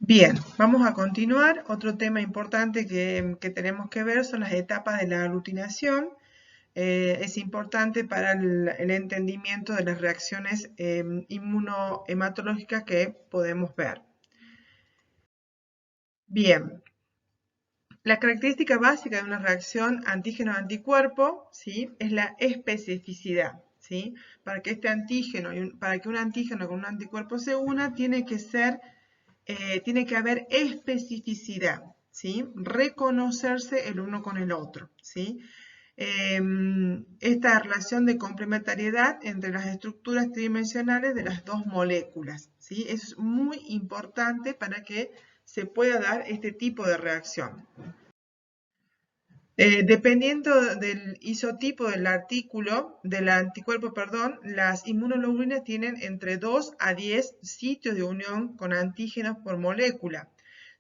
Bien, vamos a continuar. Otro tema importante que tenemos que ver son las etapas de la aglutinación. Es importante para el entendimiento de las reacciones inmunohematológicas que podemos ver. Bien, la característica básica de una reacción antígeno-anticuerpo, ¿sí?, es la especificidad. ¿Sí? Para que este antígeno, para que un antígeno con un anticuerpo se una, tiene que haber especificidad, ¿sí? Reconocerse el uno con el otro, ¿sí? Esta relación de complementariedad entre las estructuras tridimensionales de las dos moléculas, ¿sí? Eso es muy importante para que se pueda dar este tipo de reacción. Dependiendo del isotipo del anticuerpo, las inmunoglobulinas tienen entre 2 a 10 sitios de unión con antígenos por molécula.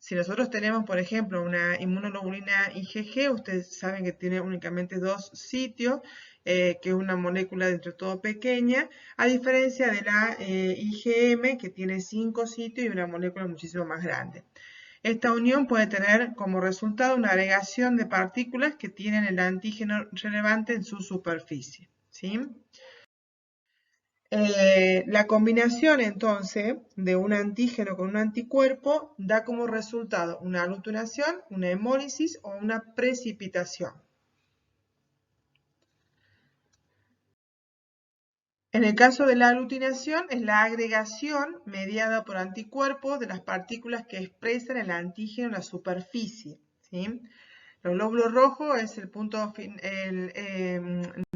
Si nosotros tenemos, por ejemplo, una inmunoglobulina IgG, ustedes saben que tiene únicamente 2 sitios, que es una molécula dentro de todo pequeña, a diferencia de la IgM, que tiene 5 sitios y una molécula muchísimo más grande. Esta unión puede tener como resultado una agregación de partículas que tienen el antígeno relevante en su superficie, ¿sí? La combinación entonces de un antígeno con un anticuerpo da como resultado una aglutinación, una hemólisis o una precipitación. En el caso de la aglutinación es la agregación mediada por anticuerpos de las partículas que expresan el antígeno en la superficie, ¿sí? Los glóbulos rojos es el punto la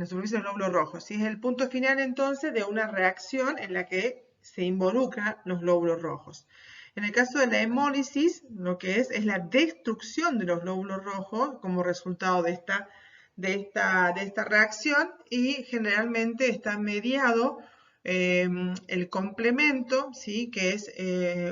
superficie del glóbulo rojo, ¿sí? Es el punto final entonces de una reacción en la que se involucran los glóbulos rojos. En el caso de la hemólisis, lo que es la destrucción de los glóbulos rojos como resultado de esta reacción, y generalmente está mediado el complemento, ¿sí?, que es,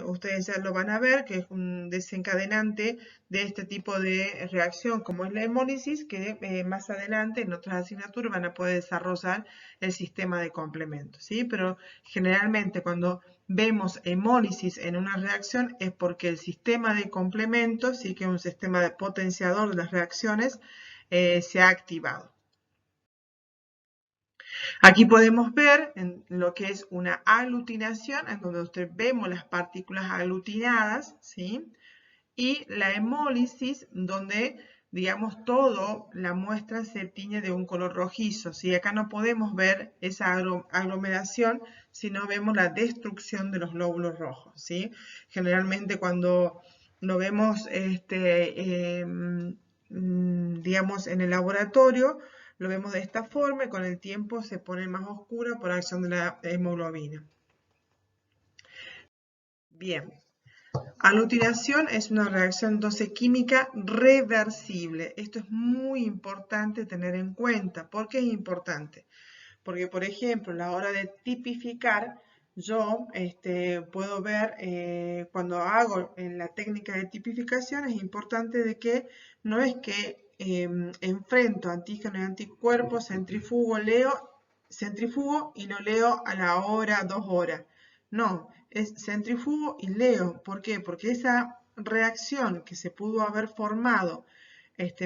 ustedes ya lo van a ver, que es un desencadenante de este tipo de reacción, como es la hemólisis, que más adelante en otras asignaturas van a poder desarrollar el sistema de complemento, ¿sí? Pero generalmente cuando vemos hemólisis en una reacción es porque el sistema de complemento, sí, que es un sistema de potenciador de las reacciones, se ha activado. Aquí podemos ver en lo que es una aglutinación, en donde vemos las partículas aglutinadas, ¿sí? Y la hemólisis, donde, digamos, toda la muestra se tiñe de un color rojizo, ¿sí? Acá no podemos ver esa aglomeración, sino vemos la destrucción de los glóbulos rojos, ¿sí? Generalmente cuando lo vemos, digamos, en el laboratorio, lo vemos de esta forma y con el tiempo se pone más oscura por acción de la hemoglobina. Bien. Aglutinación es una reacción entonces química reversible. Esto es muy importante tener en cuenta. ¿Por qué es importante? Porque, por ejemplo, a la hora de tipificar, yo puedo ver, cuando hago en la técnica de tipificación, es importante de que no es que enfrento antígeno y anticuerpos, centrifugo y lo leo a la hora, 2 horas. No, es centrifugo y leo. ¿Por qué? Porque esa reacción que se pudo haber formado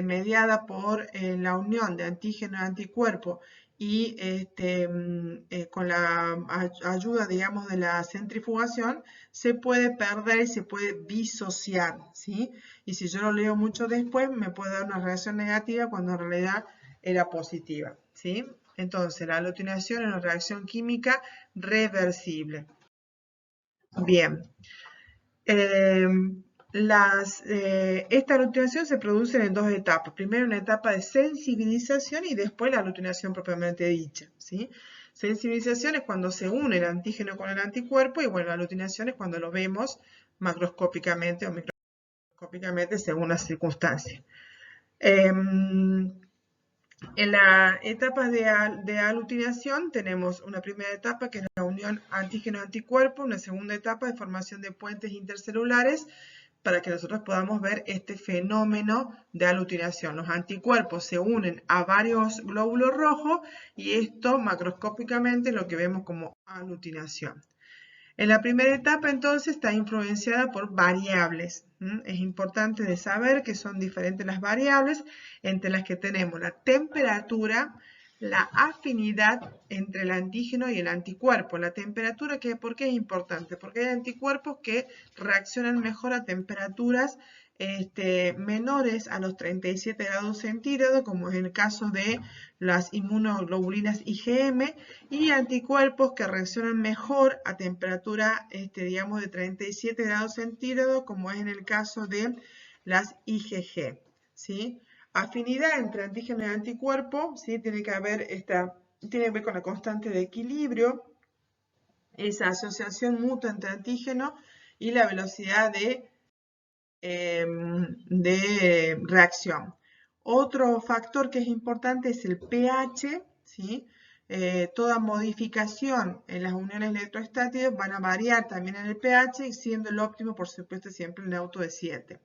mediada por la unión de antígeno y anticuerpo y con la ayuda, digamos, de la centrifugación, se puede perder y se puede disociar, ¿sí? Y si yo lo leo mucho después, me puede dar una reacción negativa cuando en realidad era positiva, ¿sí? Entonces, la aglutinación es una reacción química reversible. Bien. Esta aglutinación se produce en 2 etapas. Primero una etapa de sensibilización y después la aglutinación propiamente dicha, ¿sí? Sensibilización es cuando se une el antígeno con el anticuerpo, y bueno, la aglutinación es cuando lo vemos macroscópicamente o microscópicamente según las circunstancias. En las etapas de aglutinación tenemos una primera etapa que es la unión antígeno-anticuerpo, una segunda etapa de formación de puentes intercelulares para que nosotros podamos ver este fenómeno de aglutinación. Los anticuerpos se unen a varios glóbulos rojos y esto macroscópicamente es lo que vemos como aglutinación. En la primera etapa, entonces, está influenciada por variables. Es importante de saber que son diferentes las variables, entre las que tenemos la temperatura, la afinidad entre el antígeno y el anticuerpo. La temperatura, ¿por qué es importante? Porque hay anticuerpos que reaccionan mejor a temperaturas menores a los 37 grados centígrados, como es el caso de las inmunoglobulinas IgM, y anticuerpos que reaccionan mejor a temperatura, digamos, de 37 grados centígrados, como es en el caso de las IgG, ¿sí? Afinidad entre antígeno y anticuerpo, ¿sí? Tiene que ver con la constante de equilibrio, esa asociación mutua entre antígeno y la velocidad de reacción. Otro factor que es importante es el pH, ¿sí? Toda modificación en las uniones electrostáticas van a variar también en el pH, siendo el óptimo, por supuesto, siempre el neutro de 7.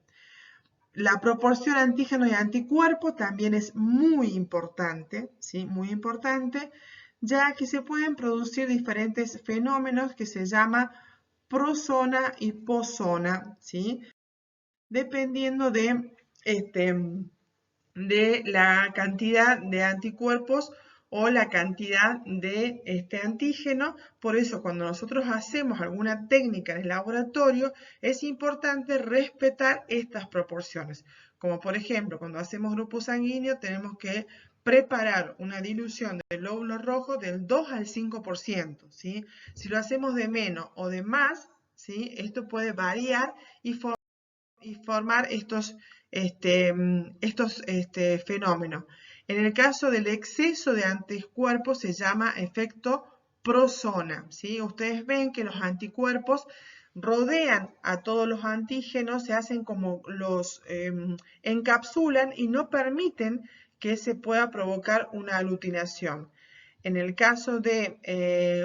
La proporción antígeno y anticuerpo también es muy importante, ¿sí? Muy importante, ya que se pueden producir diferentes fenómenos que se llama prozona y poszona, ¿sí? Dependiendo de la cantidad de anticuerpos o la cantidad de este antígeno. Por eso, cuando nosotros hacemos alguna técnica en el laboratorio, es importante respetar estas proporciones. Como por ejemplo, cuando hacemos grupo sanguíneo, tenemos que preparar una dilución del glóbulo rojo del 2 al 5%, ¿sí? Si lo hacemos de menos o de más, ¿sí? Esto puede variar y formar estos fenómenos. En el caso del exceso de anticuerpos se llama efecto prozona, ¿sí? Ustedes ven que los anticuerpos rodean a todos los antígenos, se hacen como los encapsulan y no permiten que se pueda provocar una aglutinación. En el caso de,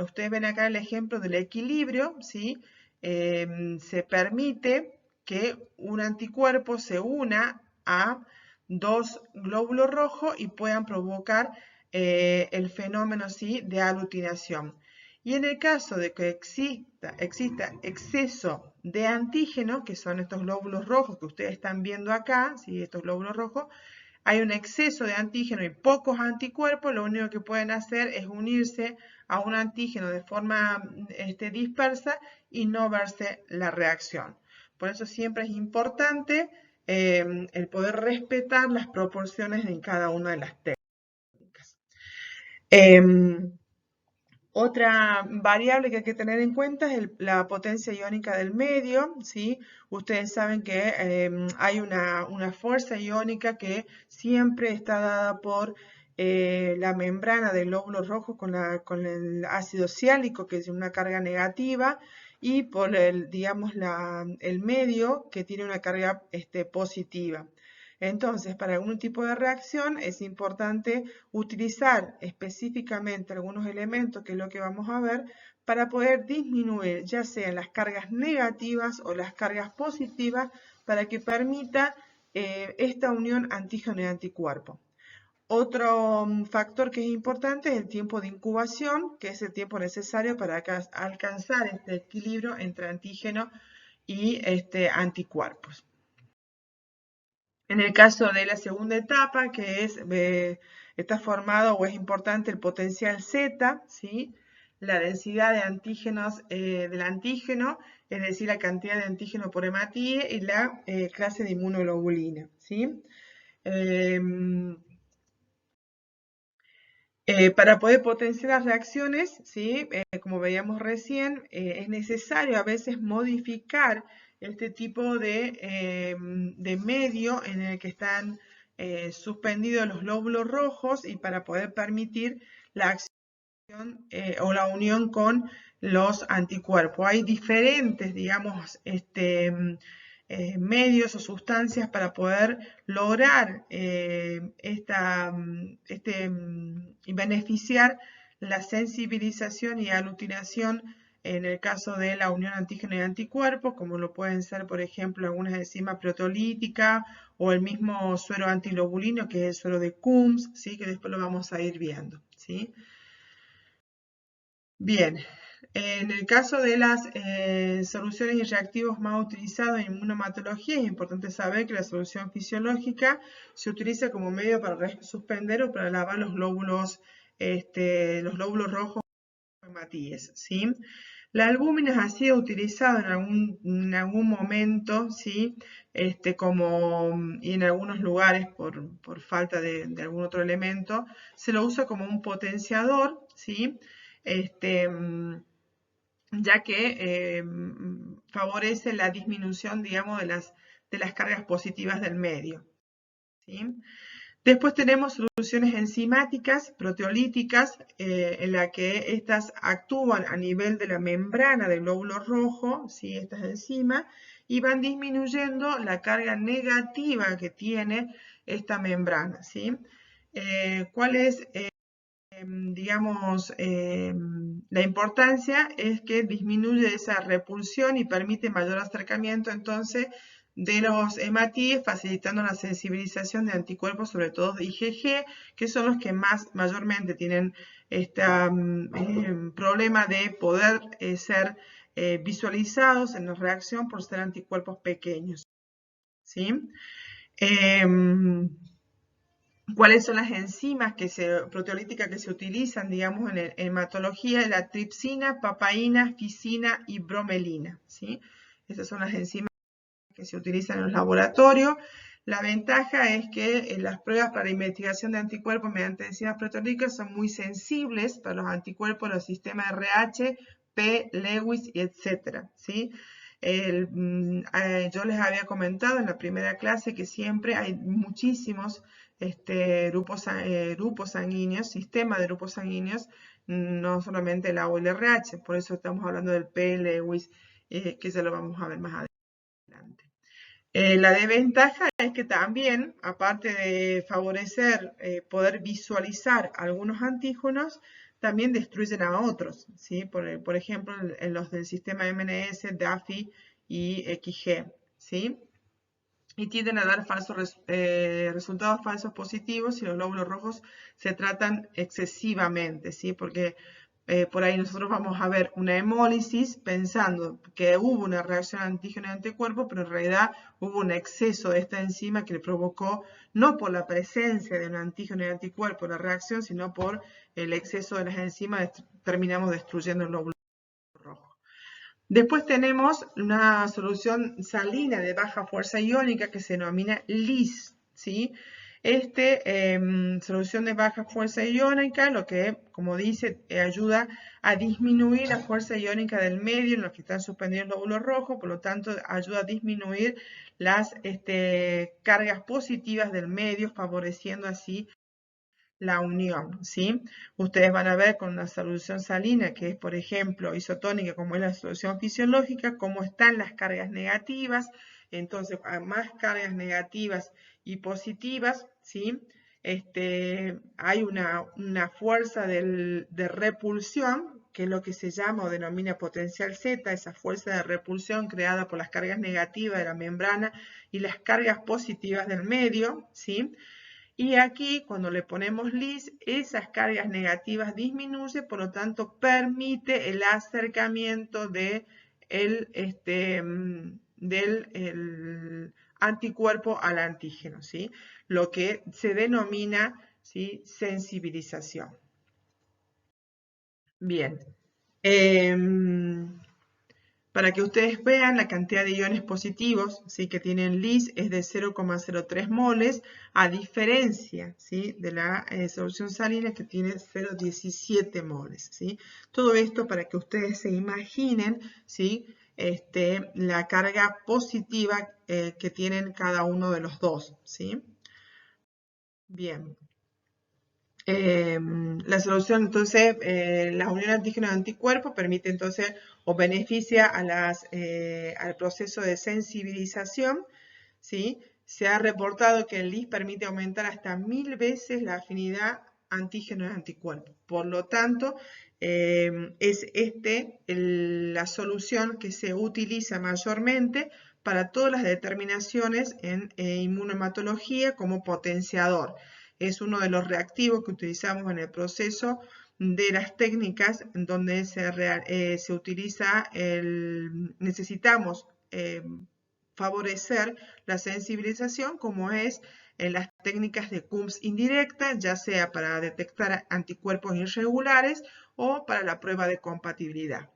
ustedes ven acá el ejemplo del equilibrio, ¿sí? Se permite que un anticuerpo se una a dos glóbulos rojos y puedan provocar el fenómeno ¿sí? de aglutinación. Y en el caso de que exista exceso de antígeno, que son estos glóbulos rojos que ustedes están viendo acá, ¿sí? Estos glóbulos rojos, hay un exceso de antígeno y pocos anticuerpos, lo único que pueden hacer es unirse a un antígeno de forma dispersa y no verse la reacción. Por eso siempre es importante el poder respetar las proporciones en cada una de las técnicas. Otra variable que hay que tener en cuenta es la potencia iónica del medio, ¿sí? Ustedes saben que hay una fuerza iónica que siempre está dada por la membrana del glóbulo rojo con el ácido ciálico, que es una carga negativa, y por digamos, el medio, que tiene una carga positiva. Entonces, para algún tipo de reacción es importante utilizar específicamente algunos elementos, que es lo que vamos a ver, para poder disminuir ya sean las cargas negativas o las cargas positivas, para que permita esta unión antígeno y anticuerpo. Otro factor que es importante es el tiempo de incubación, que es el tiempo necesario para alcanzar este equilibrio entre antígeno y anticuerpos. En el caso de la segunda etapa, que está formado o es importante el potencial Z, ¿sí? La densidad de antígenos del antígeno, es decir, la cantidad de antígeno por hematíe y la clase de inmunoglobulina, ¿sí? Para poder potenciar las reacciones, ¿sí? Como veíamos recién, es necesario a veces modificar este tipo de medio en el que están suspendidos los glóbulos rojos, y para poder permitir la acción o la unión con los anticuerpos. Hay diferentes, digamos, medios o sustancias para poder lograr y beneficiar la sensibilización y aglutinación en el caso de la unión antígeno y anticuerpo, como lo pueden ser, por ejemplo, algunas enzimas proteolíticas o el mismo suero antiglobulino, que es el suero de Coombs, ¿sí? Que después lo vamos a ir viendo, ¿sí? Bien, En el caso de las soluciones y reactivos más utilizados en inmunomatología, es importante saber que la solución fisiológica se utiliza como medio para suspender o para lavar los glóbulos rojos hematíes, ¿sí? La albúmina ha sido utilizada en algún momento, ¿sí? Y en algunos lugares por falta de algún otro elemento, se lo usa como un potenciador, ¿sí? Ya que favorece la disminución, digamos, de las cargas positivas del medio, ¿sí? Después tenemos soluciones enzimáticas, proteolíticas, en la que estas actúan a nivel de la membrana del glóbulo rojo, ¿sí? Estas enzimas, y van disminuyendo la carga negativa que tiene esta membrana, ¿sí? ¿Cuál es, digamos, la importancia? Es que disminuye esa repulsión y permite mayor acercamiento, entonces, de los hematíes, facilitando la sensibilización de anticuerpos, sobre todo de IgG, que son los que mayormente tienen este problema de poder ser visualizados en la reacción por ser anticuerpos pequeños, ¿sí? ¿Cuáles son las enzimas proteolíticas que se utilizan, digamos, en hematología? La tripsina, papaína, ficina y bromelina, ¿sí? Esas son las enzimas que se utilizan en los laboratorios. La ventaja es que las pruebas para investigación de anticuerpos mediante enzimas proteolíticas son muy sensibles para los anticuerpos de los sistemas RH, P, Lewis, etc., ¿sí? Yo les había comentado en la primera clase que siempre hay muchísimos grupos sanguíneos, sistema de grupos sanguíneos, no solamente el A o el RH, por eso estamos hablando del P, Lewis, que ya lo vamos a ver más adelante. La desventaja es que también, aparte de favorecer poder visualizar algunos antígenos, también destruyen a otros, ¿sí? Por ejemplo, en los del sistema MNS, DAFI y XG, ¿sí? Y tienden a dar resultados falsos positivos si los glóbulos rojos se tratan excesivamente, ¿sí? Porque por ahí nosotros vamos a ver una hemólisis pensando que hubo una reacción antígeno y anticuerpo, pero en realidad hubo un exceso de esta enzima que le provocó, no por la presencia de un antígeno y anticuerpo la reacción, sino por el exceso de las enzimas, terminamos destruyendo el glóbulo rojo. Después tenemos una solución salina de baja fuerza iónica que se denomina LIS, ¿sí? Solución de baja fuerza iónica, lo que, como dice, ayuda a disminuir la fuerza iónica del medio en los que están suspendidos los glóbulos rojos, por lo tanto, ayuda a disminuir las cargas positivas del medio, favoreciendo así la unión, ¿sí? Ustedes van a ver con una solución salina, que es, por ejemplo, isotónica, como es la solución fisiológica, cómo están las cargas negativas. Entonces, a más cargas negativas y positivas, ¿sí? Hay una fuerza de repulsión, que es lo que se llama o denomina potencial Z, esa fuerza de repulsión creada por las cargas negativas de la membrana y las cargas positivas del medio, ¿sí? Y aquí, cuando le ponemos LIS, esas cargas negativas disminuyen, por lo tanto, permite el acercamiento del anticuerpo al antígeno, ¿sí? Lo que se denomina, ¿sí?, sensibilización. Bien. Para que ustedes vean, la cantidad de iones positivos, ¿sí?, que tienen LIS es de 0,03 moles, a diferencia, ¿sí?, de la solución salina que tiene 0,17 moles, ¿sí? Todo esto para que ustedes se imaginen, ¿sí?, la carga positiva que tienen cada uno de los dos, ¿sí? Bien. La solución, entonces, la unión antígeno-anticuerpo permite entonces o beneficia al proceso de sensibilización, ¿sí? Se ha reportado que el LIS permite aumentar hasta 1000 veces la afinidad antígeno-anticuerpo. Por lo tanto, es la solución que se utiliza mayormente para todas las determinaciones en inmunohematología como potenciador. Es uno de los reactivos que utilizamos en el proceso de las técnicas en donde se utiliza necesitamos favorecer la sensibilización, como es en las técnicas de Coombs indirecta, ya sea para detectar anticuerpos irregulares o para la prueba de compatibilidad.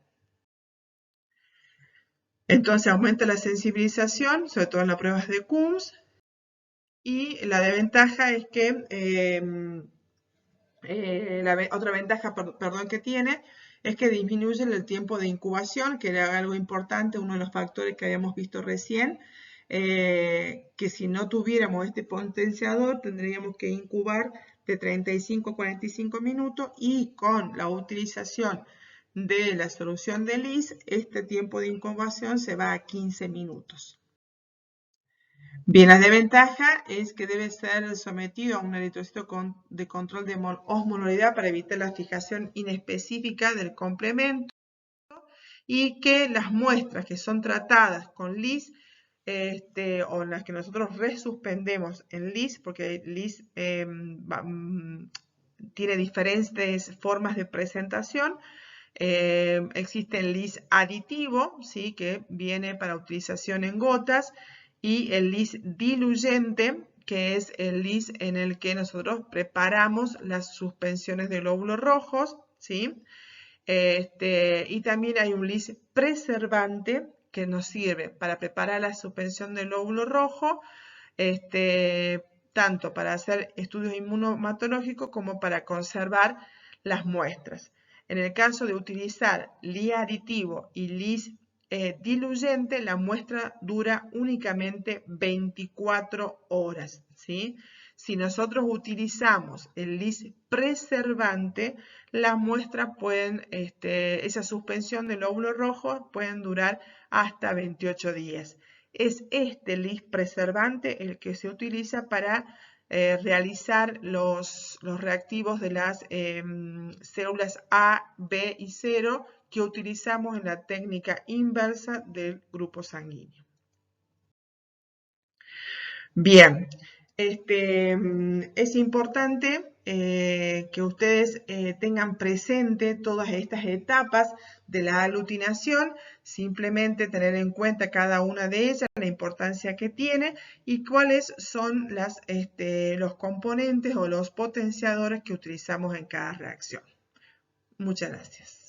Entonces aumenta la sensibilización, sobre todo en las pruebas de Coombs, y la desventaja es que otra ventaja, perdón, que tiene es que disminuye el tiempo de incubación, que era algo importante, uno de los factores que habíamos visto recién, que si no tuviéramos este potenciador tendríamos que incubar de 35 a 45 minutos y con la utilización de la solución de Liss, este tiempo de incubación se va a 15 minutos. Bien, la desventaja es que debe ser sometido a un eritrocito de control de osmolaridad para evitar la fijación inespecífica del complemento y que las muestras que son tratadas con Liss o las que nosotros resuspendemos en Liss, porque Liss tiene diferentes formas de presentación. Existe el Liss aditivo, ¿sí? Que viene para utilización en gotas, y el Liss diluyente, que es el Liss en el que nosotros preparamos las suspensiones de glóbulos rojos, ¿sí? Y también hay un Liss preservante que nos sirve para preparar la suspensión del glóbulo rojo, tanto para hacer estudios inmunomatológicos como para conservar las muestras. En el caso de utilizar Liss aditivo y Liss diluyente, la muestra dura únicamente 24 horas, ¿sí? Si nosotros utilizamos el Liss preservante, las muestras pueden, esa suspensión del glóbulo rojo pueden durar hasta 28 días. Es este Liss preservante el que se utiliza para realizar los reactivos de las células A, B y 0 que utilizamos en la técnica inversa del grupo sanguíneo. Bien, es importante que ustedes tengan presente todas estas etapas de la aglutinación, simplemente tener en cuenta cada una de ellas, la importancia que tiene y cuáles son los componentes o los potenciadores que utilizamos en cada reacción. Muchas gracias.